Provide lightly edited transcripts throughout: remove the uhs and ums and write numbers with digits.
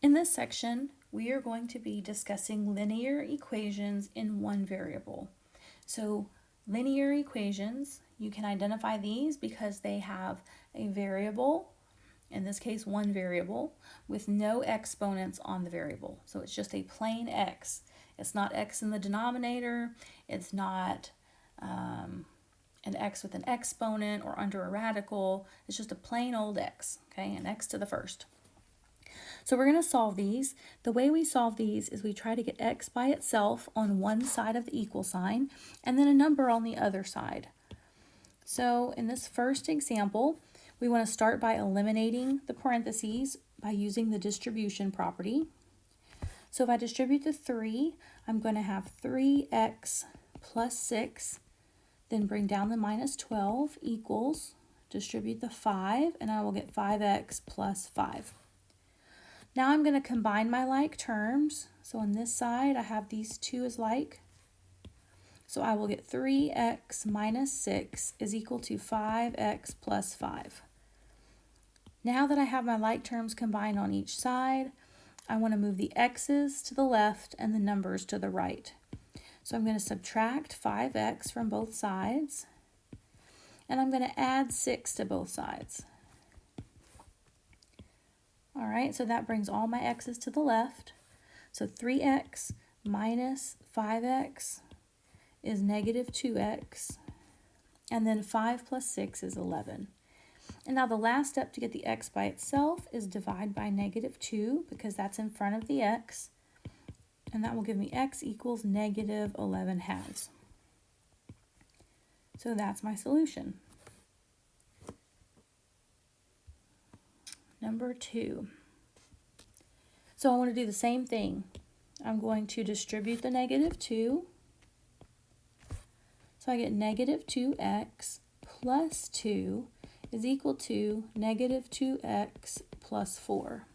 In this section, we are going to be discussing linear equations in one variable. So linear equations, you can identify these because they have a variable, in this case one variable, with no exponents on the variable. So it's just a plain x. It's not x in the denominator, it's not an x with an exponent or under a radical. It's just a plain old x, okay, an x to the first. So we're going to solve these. The way we solve these is we try to get x by itself on one side of the equal sign and then a number on the other side. So in this first example, we want to start by eliminating the parentheses by using the distribution property. So if I distribute the 3, I'm going to have 3x plus 6, then bring down the minus 12 equals, distribute the 5, and I will get 5x plus 5. Now I'm going to combine my like terms. So on this side, I have these two as like. So I will get 3x minus 6 is equal to 5x plus 5. Now that I have my like terms combined on each side, I want to move the x's to the left and the numbers to the right. So I'm going to subtract 5x from both sides, and I'm going to add 6 to both sides. All right, so that brings all my x's to the left. So 3x minus 5x is negative 2x, and then 5 plus 6 is 11. And now the last step to get the x by itself is divide by negative 2, because that's in front of the x, and that will give me x equals negative 11 halves. So that's my solution. Number 2. So I want to do the same thing. I'm going to distribute the negative 2. So I get negative 2x plus 2 is equal to negative 2x plus 4.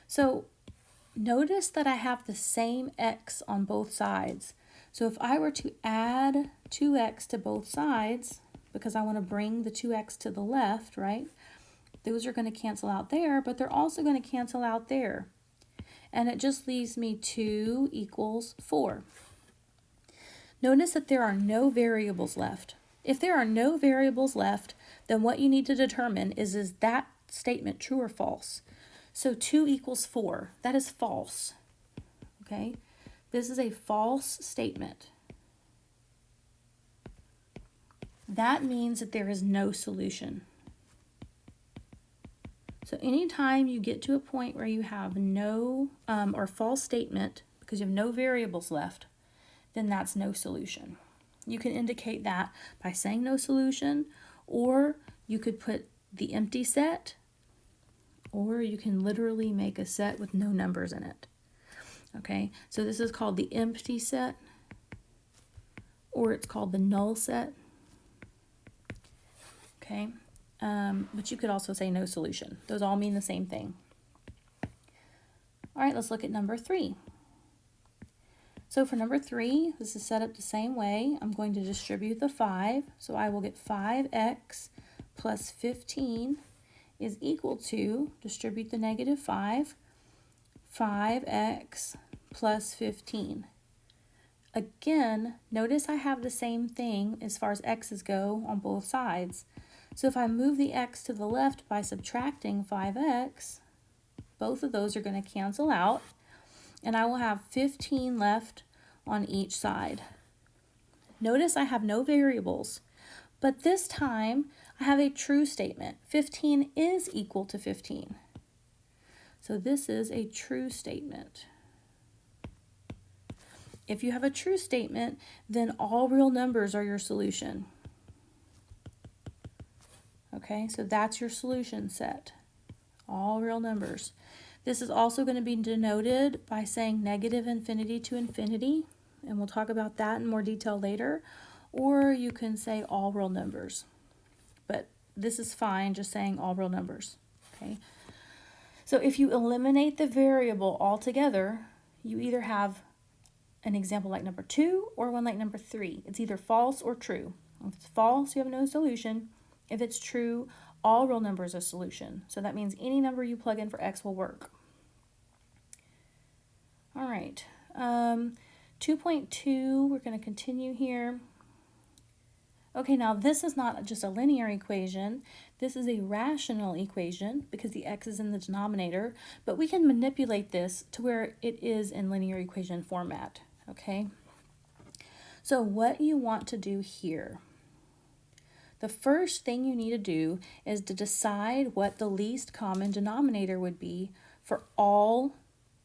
So notice that I have the same x on both sides. So if I were to add 2x to both sides, because I want to bring the 2x to the left, right? Those are going to cancel out there, but they're also going to cancel out there. And it just leaves me 2 equals 4. Notice that there are no variables left. If there are no variables left, then what you need to determine is that statement true or false? So 2 equals 4. That is false. Okay? This is a false statement. That means that there is no solution. So anytime you get to a point where you have no or false statement because you have no variables left, then that's no solution. You can indicate that by saying no solution, or you could put the empty set, or you can literally make a set with no numbers in it. Okay, so this is called the empty set, or it's called the null set. Okay. But you could also say no solution. Those all mean the same thing. All right, let's look at number 3. So for number 3, this is set up the same way. I'm going to distribute the 5. So I will get 5x plus 15 is equal to, distribute the negative 5, 5x plus 15. Again, notice I have the same thing as far as x's go on both sides. So if I move the x to the left by subtracting 5x, both of those are going to cancel out, and I will have 15 left on each side. Notice I have no variables, but this time I have a true statement. 15 is equal to 15. So this is a true statement. If you have a true statement, then all real numbers are your solution. Okay, so that's your solution set, all real numbers. This is also going to be denoted by saying negative infinity to infinity, and we'll talk about that in more detail later, or you can say all real numbers. But this is fine, just saying all real numbers. Okay, so if you eliminate the variable altogether, you either have an example like number 2 or one like number 3. It's either false or true. If it's false, you have no solution. If it's true, all real numbers are a solution. So that means any number you plug in for x will work. All right, 2.2, we're going to continue here. Okay, now this is not just a linear equation. This is a rational equation because the x is in the denominator, but we can manipulate this to where it is in linear equation format, okay? So what you want to do here, the first thing you need to do is to decide what the least common denominator would be for all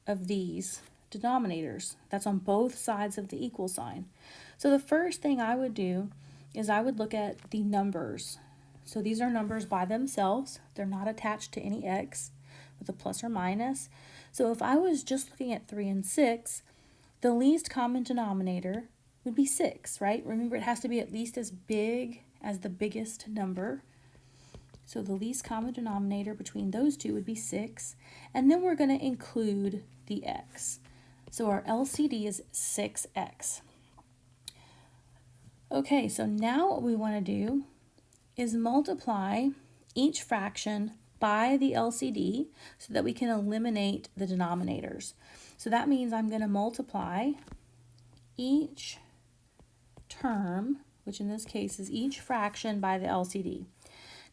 of these denominators. That's on both sides of the equal sign. So the first thing I would do is I would look at the numbers. So these are numbers by themselves. They're not attached to any x with a plus or minus. So if I was just looking at 3 and 6, the least common denominator would be 6, right? Remember, it has to be at least as big as the biggest number. So the least common denominator between those two would be 6. And then we're going to include the x. So our LCD is 6x. Okay, so now what we want to do is multiply each fraction by the LCD so that we can eliminate the denominators. So that means I'm going to multiply each term, which in this case is each fraction, by the LCD.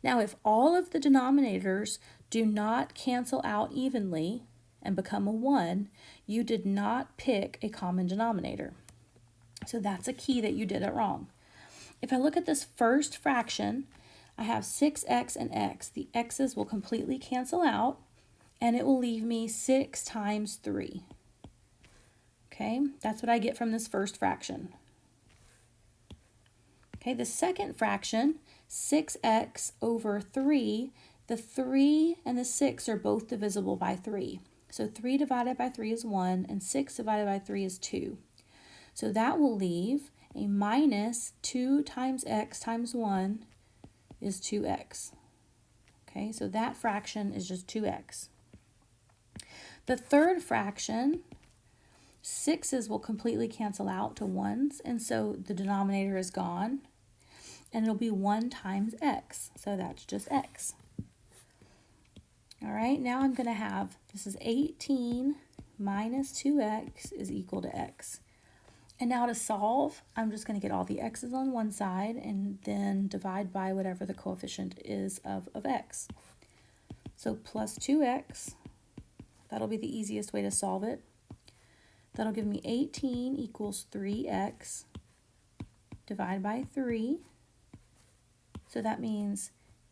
Now, if all of the denominators do not cancel out evenly and become a 1, you did not pick a common denominator. So that's a key that you did it wrong. If I look at this first fraction, I have 6x and x. The x's will completely cancel out, and it will leave me 6 times 3. Okay, that's what I get from this first fraction. Okay, the second fraction, 6x over 3, the 3 and the 6 are both divisible by 3. So 3 divided by 3 is 1, and 6 divided by 3 is 2. So that will leave a minus 2 times x times 1 is 2x. Okay, so that fraction is just 2x. The third fraction, 6's will completely cancel out to 1's, and so the denominator is gone, and it'll be 1 times x, so that's just x. All right, now I'm going to have, this is 18 minus 2x is equal to x. And now to solve, I'm just going to get all the x's on one side and then divide by whatever the coefficient is of x. So plus 2x, that'll be the easiest way to solve it. That'll give me 18 equals 3x divided by 3. So that means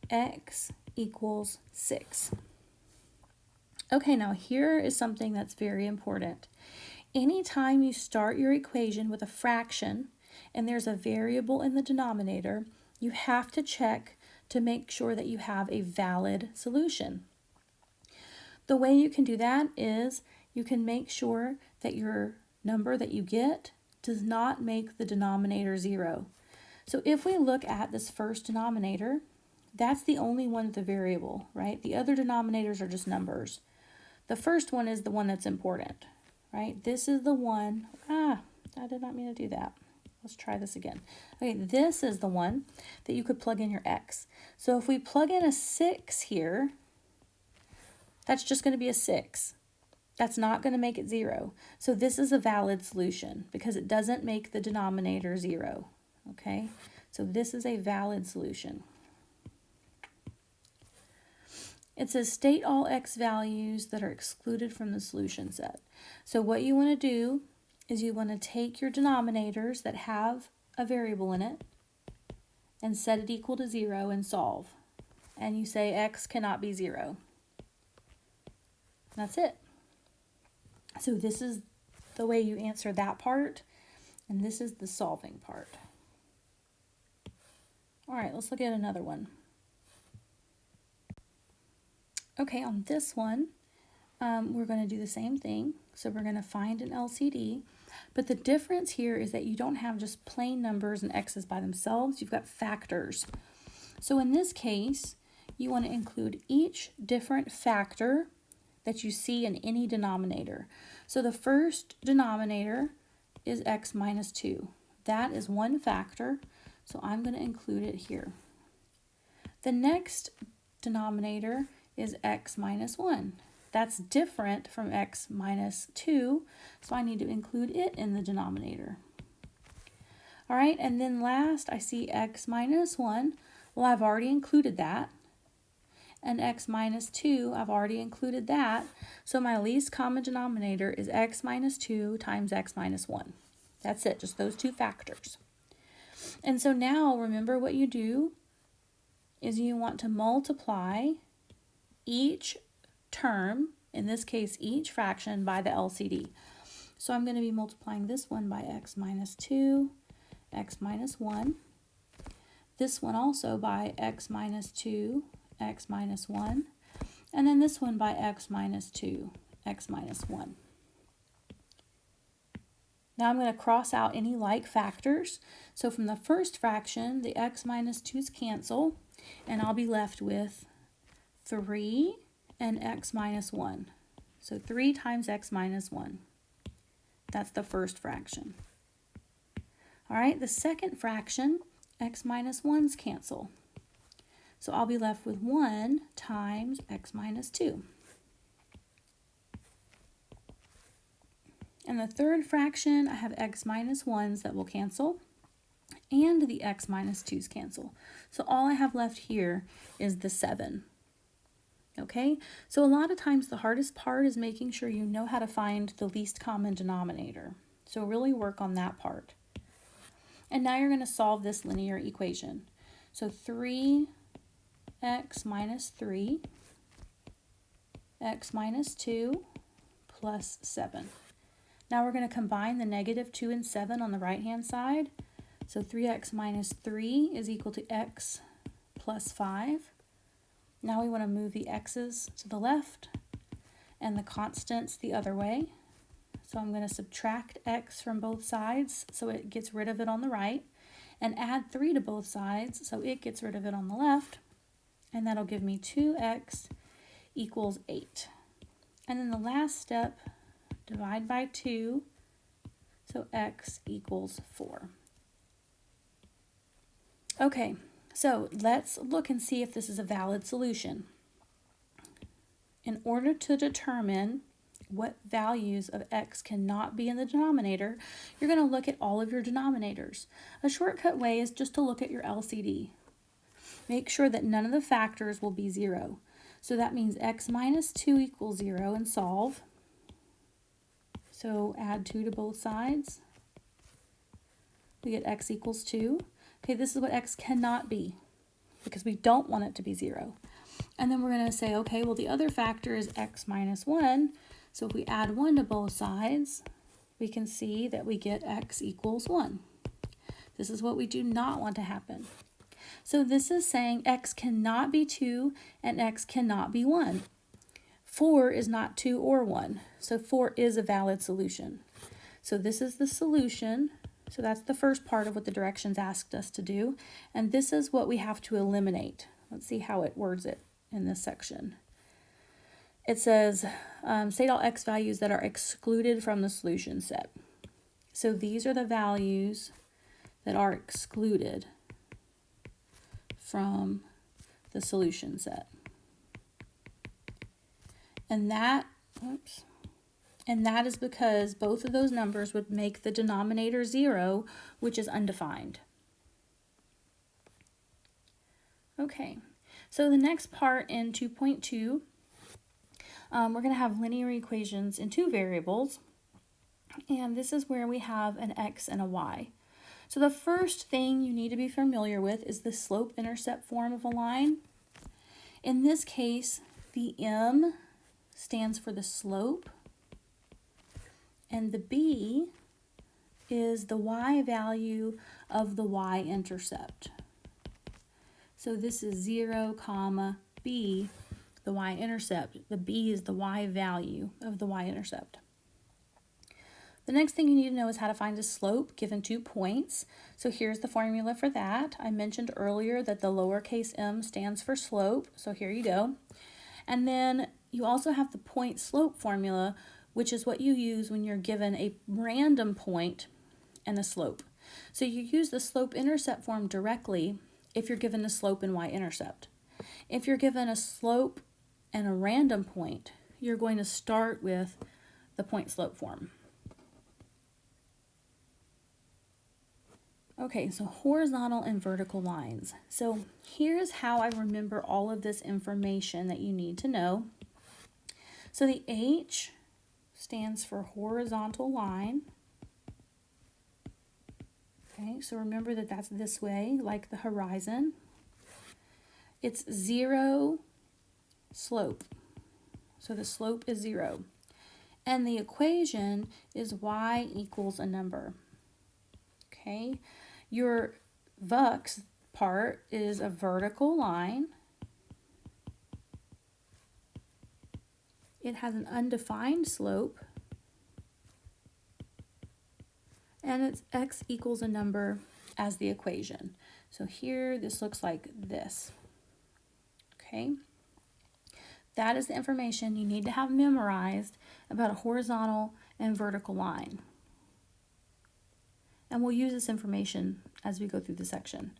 x equals 6. Okay, now here is something that's very important. Anytime you start your equation with a fraction and there's a variable in the denominator, you have to check to make sure that you have a valid solution. The way you can do that is you can make sure that your number that you get does not make the denominator 0. So if we look at this first denominator, that's the only one with a variable, right? The other denominators are just numbers. The first one is the one that's important. Right, this is the one, I did not mean to do that. Let's try this again. Okay, this is the one that you could plug in your x. So if we plug in a 6 here, that's just going to be a 6. That's not going to make it 0. So this is a valid solution because it doesn't make the denominator 0. Okay, so this is a valid solution. It says state all x values that are excluded from the solution set. So what you want to do is you want to take your denominators that have a variable in it and set it equal to 0 and solve. And you say x cannot be 0. That's it. So this is the way you answer that part, and this is the solving part. All right, let's look at another one. Okay, on this one, we're going to do the same thing. So we're going to find an LCD, but the difference here is that you don't have just plain numbers and x's by themselves. You've got factors. So in this case, you want to include each different factor that you see in any denominator. So the first denominator is x minus 2. That is one factor, so I'm going to include it here. The next denominator is x minus 1. That's different from x minus 2, so I need to include it in the denominator. All right, and then last I see x minus 1. Well, I've already included that. And x minus 2, I've already included that. So my least common denominator is x minus 2 times x minus 1. That's it, just those two factors. And so now remember what you do is you want to multiply each term, in this case each fraction, by the LCD. So I'm going to be multiplying this one by x minus 2, x minus 1. This one also by x minus 2, x minus 1. And then this one by x minus 2, x minus 1. Now I'm going to cross out any like factors. So from the first fraction, the x minus 2's cancel, and I'll be left with 3 and x minus 1. So 3 times x minus 1. That's the first fraction. All right, the second fraction, x minus 1's cancel. So I'll be left with 1 times x minus 2. And the third fraction, I have x minus 1's that will cancel, and the x minus 2's cancel. So all I have left here is the 7. Okay, so a lot of times the hardest part is making sure you know how to find the least common denominator. So really work on that part. And now you're going to solve this linear equation. So 3x minus 3, x minus 2 plus 7. Now we're going to combine the negative 2 and 7 on the right-hand side. So 3x minus 3 is equal to x plus 5. Now we want to move the x's to the left and the constants the other way. So I'm going to subtract x from both sides so it gets rid of it on the right, and add 3 to both sides so it gets rid of it on the left. And that'll give me 2x equals 8. And then the last step, divide by 2, so x equals 4. Okay, so let's look and see if this is a valid solution. In order to determine what values of x cannot be in the denominator, you're going to look at all of your denominators. A shortcut way is just to look at your LCD. Make sure that none of the factors will be 0. So that means x minus 2 equals 0 and solve. So add 2 to both sides. We get x equals 2. Okay, this is what x cannot be because we don't want it to be 0. And then we're going to say, okay, well the other factor is x minus 1. So if we add 1 to both sides, we can see that we get x equals 1. This is what we do not want to happen. So this is saying x cannot be 2 and x cannot be 1. 4 is not 2 or 1, so 4 is a valid solution. So this is the solution. So that's the first part of what the directions asked us to do. And this is what we have to eliminate. Let's see how it words it in this section. It says, state all x values that are excluded from the solution set. So these are the values that are excluded from the solution set. And that is because both of those numbers would make the denominator 0, which is undefined. Okay, so the next part in 2.2, we're going to have linear equations in two variables, and this is where we have an x and a y. So the first thing you need to be familiar with is the slope-intercept form of a line. In this case, the m stands for the slope, and the b is the y value of the y-intercept. So this is 0, comma, b, the y-intercept. The b is the y value of the y-intercept. The next thing you need to know is how to find a slope given 2 points. So here's the formula for that. I mentioned earlier that the lowercase m stands for slope, so here you go. And then you also have the point slope formula, which is what you use when you're given a random point and a slope. So you use the slope-intercept form directly if you're given a slope and y-intercept. If you're given a slope and a random point, you're going to start with the point slope form. Okay, so horizontal and vertical lines. So here's how I remember all of this information that you need to know. So the H stands for horizontal line. Okay, so remember that that's this way, like the horizon. It's 0 slope. So the slope is 0. And the equation is y equals a number. Okay, your VUX part is a vertical line. It has an undefined slope. And it's x equals a number as the equation. So here this looks like this. Okay, that is the information you need to have memorized about a horizontal and vertical line. And we'll use this information as we go through the section.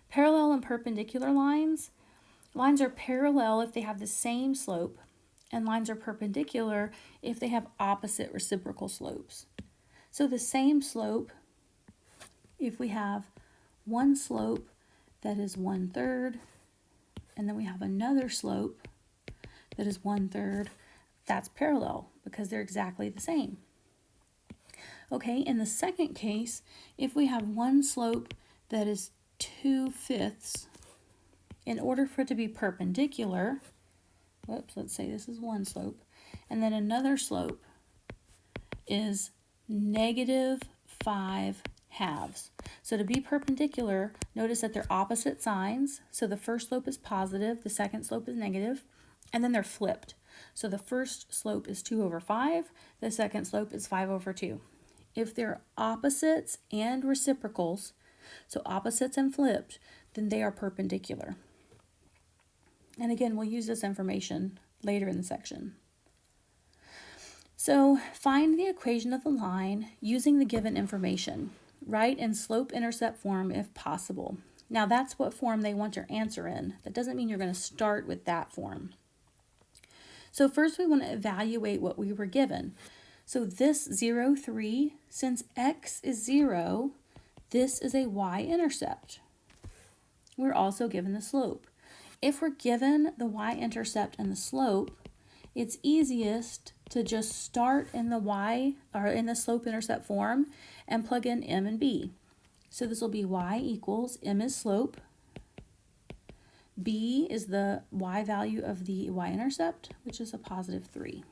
Parallel and perpendicular lines. Lines are parallel if they have the same slope, and lines are perpendicular if they have opposite reciprocal slopes. So the same slope, if we have one slope that is 1/3, and then we have another slope that is 1/3, that's parallel because they're exactly the same. Okay, in the second case, if we have one slope that is 2/5, in order for it to be perpendicular, let's say this is one slope, and then another slope is -5/2. So to be perpendicular, notice that they're opposite signs. So the first slope is positive, the second slope is negative, and then they're flipped. So the first slope is 2/5, the second slope is 5/2. If they're opposites and reciprocals, so opposites and flipped, then they are perpendicular. And again, we'll use this information later in the section. So find the equation of the line using the given information. Write in slope-intercept form if possible. Now that's what form they want your answer in. That doesn't mean you're going to start with that form. So first we want to evaluate what we were given. So this 0, 3, since x is 0, this is a y-intercept. We're also given the slope. If we're given the y-intercept and the slope, it's easiest to just start in the y or in the slope-intercept form and plug in m and b. So this will be y equals m is slope, b is the y value of the y-intercept, which is a +3.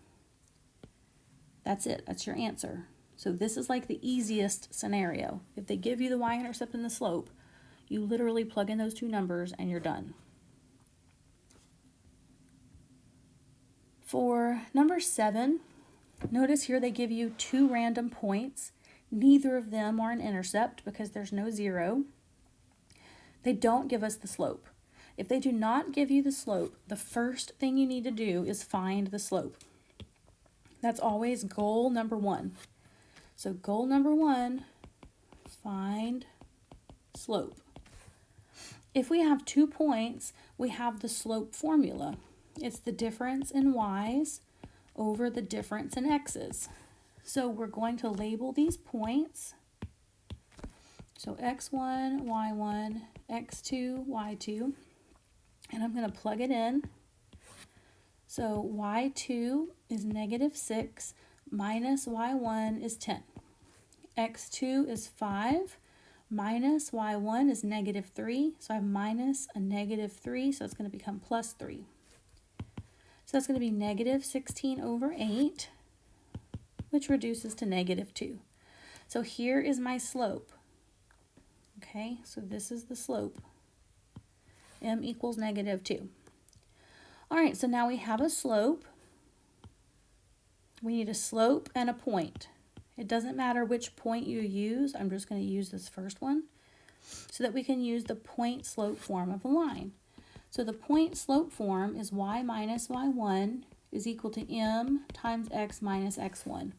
That's it. That's your answer. So this is like the easiest scenario. If they give you the y-intercept and the slope, you literally plug in those two numbers and you're done. For number 7, notice here they give you 2 random points. Neither of them are an intercept because there's no 0. They don't give us the slope. If they do not give you the slope, the first thing you need to do is find the slope. That's always goal number 1. So goal number 1, find slope. If we have 2 points, we have the slope formula. It's the difference in y's over the difference in x's. So we're going to label these points. So x1, y1, x2, y2. And I'm going to plug it in. So y2 is -6 minus y1 is 10. x2 is 5 minus y1 is -3. So I have minus a -3, so it's going to become +3. So that's going to be -16/8, which reduces to -2. So here is my slope. Okay, so this is the slope. M equals -2. All right, so now we have a slope. We need a slope and a point. It doesn't matter which point you use. I'm just going to use this first one so that we can use the point slope form of a line. So the point slope form is y minus y1 is equal to m times x minus x1.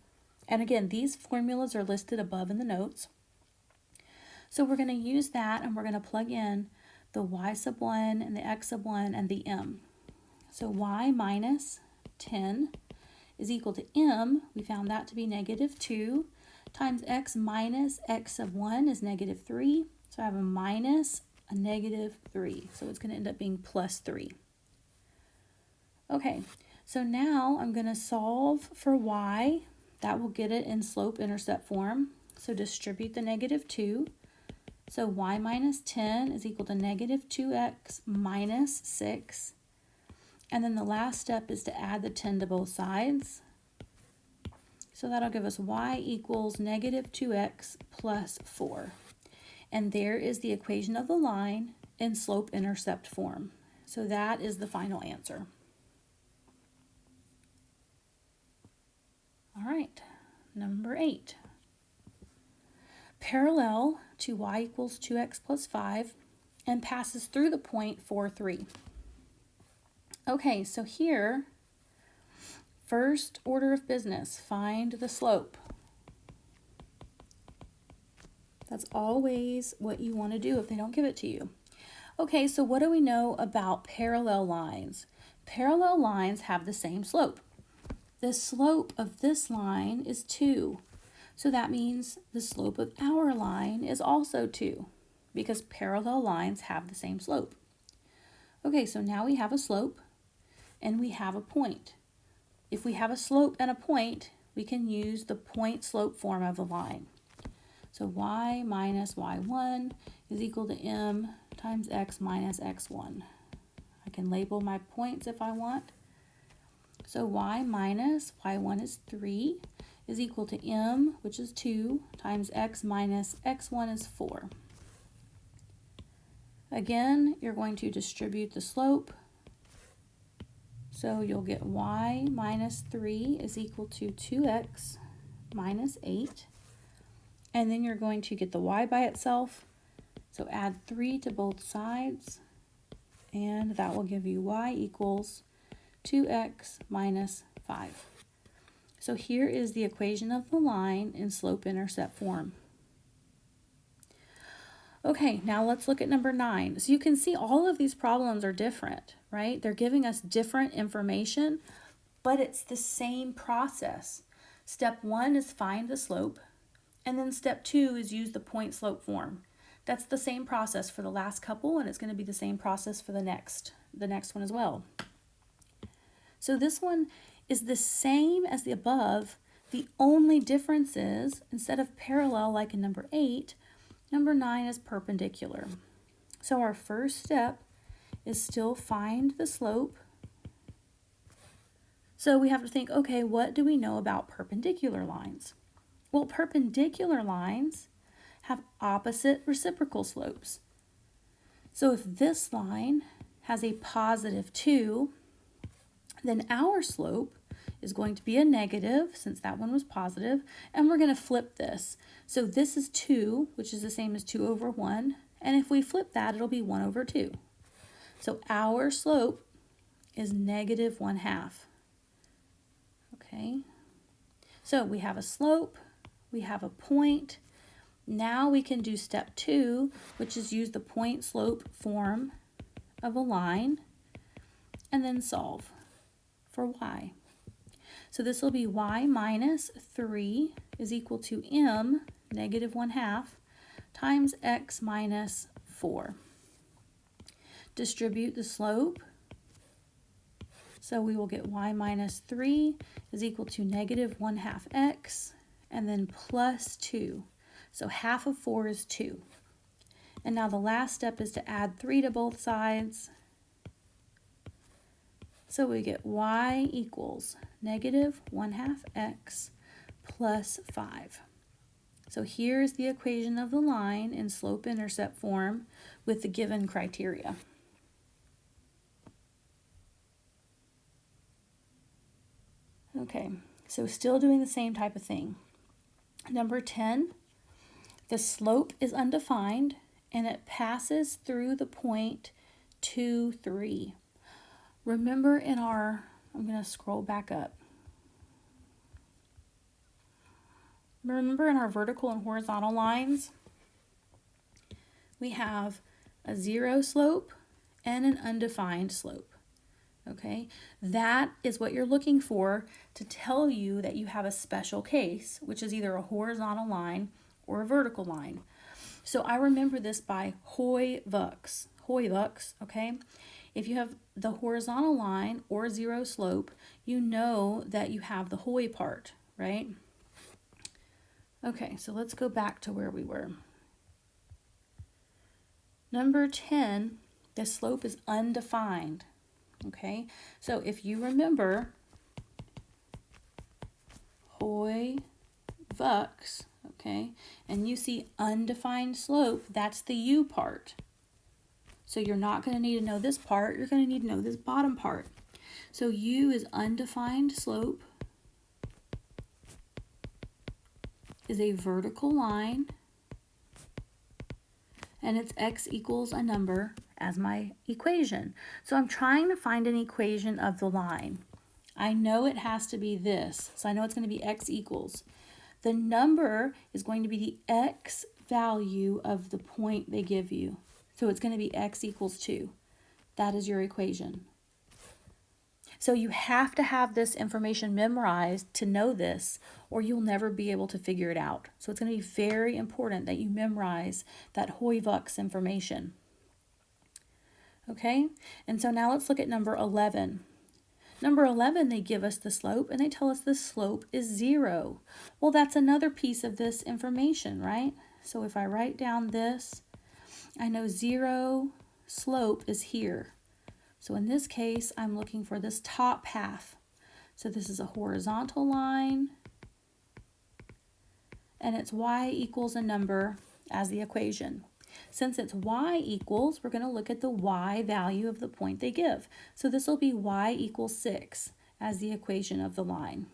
And again, these formulas are listed above in the notes. So we're going to use that and we're going to plug in the y1 and the x1 and the m. So y minus 10 is equal to m, we found that to be -2, times x minus x of 1 is -3. So I have a minus a -3. So it's going to end up being +3. Okay, so now I'm going to solve for y. That will get it in slope-intercept form. So distribute the -2. So y minus 10 is equal to -2x minus 6. And then the last step is to add the 10 to both sides. So that'll give us y equals -2x plus 4. And there is the equation of the line in slope-intercept form. So that is the final answer. All right, number 8. Parallel to y equals 2x plus 5 and passes through the point 4, 3. Okay, so here, first order of business, find the slope. That's always what you want to do if they don't give it to you. Okay, so what do we know about parallel lines? Parallel lines have the same slope. The slope of this line is 2. So that means the slope of our line is also 2 because parallel lines have the same slope. Okay, so now we have a slope and we have a point. If we have a slope and a point, we can use the point-slope form of the line. So y minus y1 is equal to m times x minus x1. I can label my points if I want. So y minus y1 is 3 is equal to m, which is 2, times x minus x1 is 4. Again, you're going to distribute the slope. So you'll get y minus 3 is equal to 2x minus 8. And then you're going to get the y by itself. So add 3 to both sides. And that will give you y equals 2x minus 5. So here is the equation of the line in slope-intercept form. Okay, now let's look at number 9. So you can see all of these problems are different, right? They're giving us different information, but it's the same process. Step 1 is find the slope, and then step 2 is use the point-slope form. That's the same process for the last couple, and it's going to be the same process for the next one as well. So this one is the same as the above. The only difference is, instead of parallel like in number 8, number 9 is perpendicular. So our first step is still find the slope. So we have to think, okay, what do we know about perpendicular lines? Well, perpendicular lines have opposite reciprocal slopes. So if this line has a positive 2, then our slope is going to be a negative, since that one was positive, and we're going to flip this. So this is 2, which is the same as 2 over 1, and if we flip that, it'll be 1 over 2. So our slope is -1/2. Okay, so we have a slope, we have a point. Now we can do step 2, which is use the point-slope form of a line, and then solve for y. So this will be y minus 3 is equal to m, -1/2, times x minus 4. Distribute the slope. So we will get y minus 3 is equal to -1/2 x, and then plus 2. So half of 4 is 2. And now the last step is to add 3 to both sides. So we get y equals -1/2 x plus 5. So here's the equation of the line in slope-intercept form with the given criteria. Okay, so still doing the same type of thing. Number 10, the slope is undefined and it passes through the point 2, 3. Remember in our, I'm going to scroll back up. Remember in our vertical and horizontal lines, we have a 0 slope and an undefined slope. Okay, that is what you're looking for to tell you that you have a special case, which is either a horizontal line or a vertical line. So I remember this by Hoy-Vux. Hoy-Vux, okay? If you have the horizontal line or zero slope, you know that you have the Hoy part, right? Okay, so let's go back to where we were. Number 10, the slope is undefined. Okay, so if you remember Hoy-Vux, okay, and you see undefined slope, that's the U part. So you're not going to need to know this part, you're going to need to know this bottom part. So U is undefined slope, is a vertical line, and it's x equals a number as my equation. So I'm trying to find an equation of the line. I know it has to be this, so I know it's going to be x equals. The number is going to be the x value of the point they give you. So it's going to be x equals 2. That is your equation. So you have to have this information memorized to know this, or you'll never be able to figure it out. So it's going to be very important that you memorize that Hoy-Vux information. Okay, and so now let's look at number 11. Number 11, they give us the slope, and they tell us the slope is 0. Well, that's another piece of this information, right? So if I write down this, I know 0 slope is here. So in this case, I'm looking for this top half. So this is a horizontal line, and it's y equals a number as the equation. Since it's y equals, we're going to look at the y value of the point they give. So this will be y equals 6 as the equation of the line.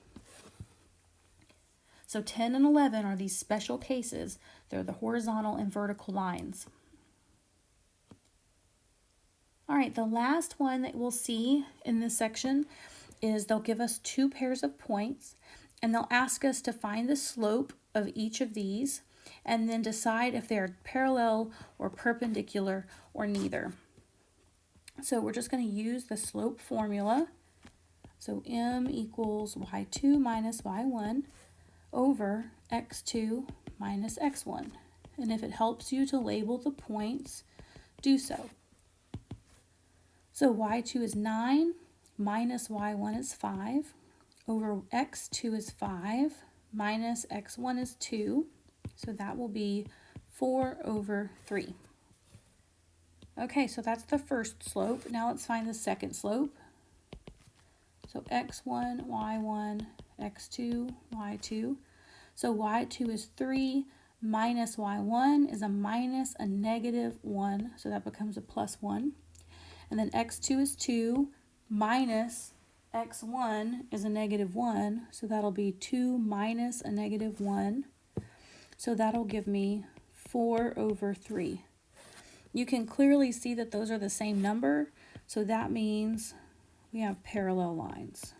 So 10 and 11 are these special cases. They're the horizontal and vertical lines. All right, the last one that we'll see in this section is they'll give us 2 pairs of points, and they'll ask us to find the slope of each of these and then decide if they're parallel or perpendicular or neither. So we're just going to use the slope formula. So m equals y2 minus y1 over x2 minus x1. And if it helps you to label the points, do so. So y2 is 9, minus y1 is 5, over x2 is 5, minus x1 is 2, so that will be 4 over 3. Okay, so that's the first slope. Now let's find the second slope. So x1, y1, x2, y2. So y2 is 3, minus y1 is a minus a negative 1, so that becomes a plus 1. And then x2 is 2, minus x1 is a negative 1, so that'll be 2 minus a negative 1. So that'll give me 4 over 3. You can clearly see that those are the same number, so that means we have parallel lines.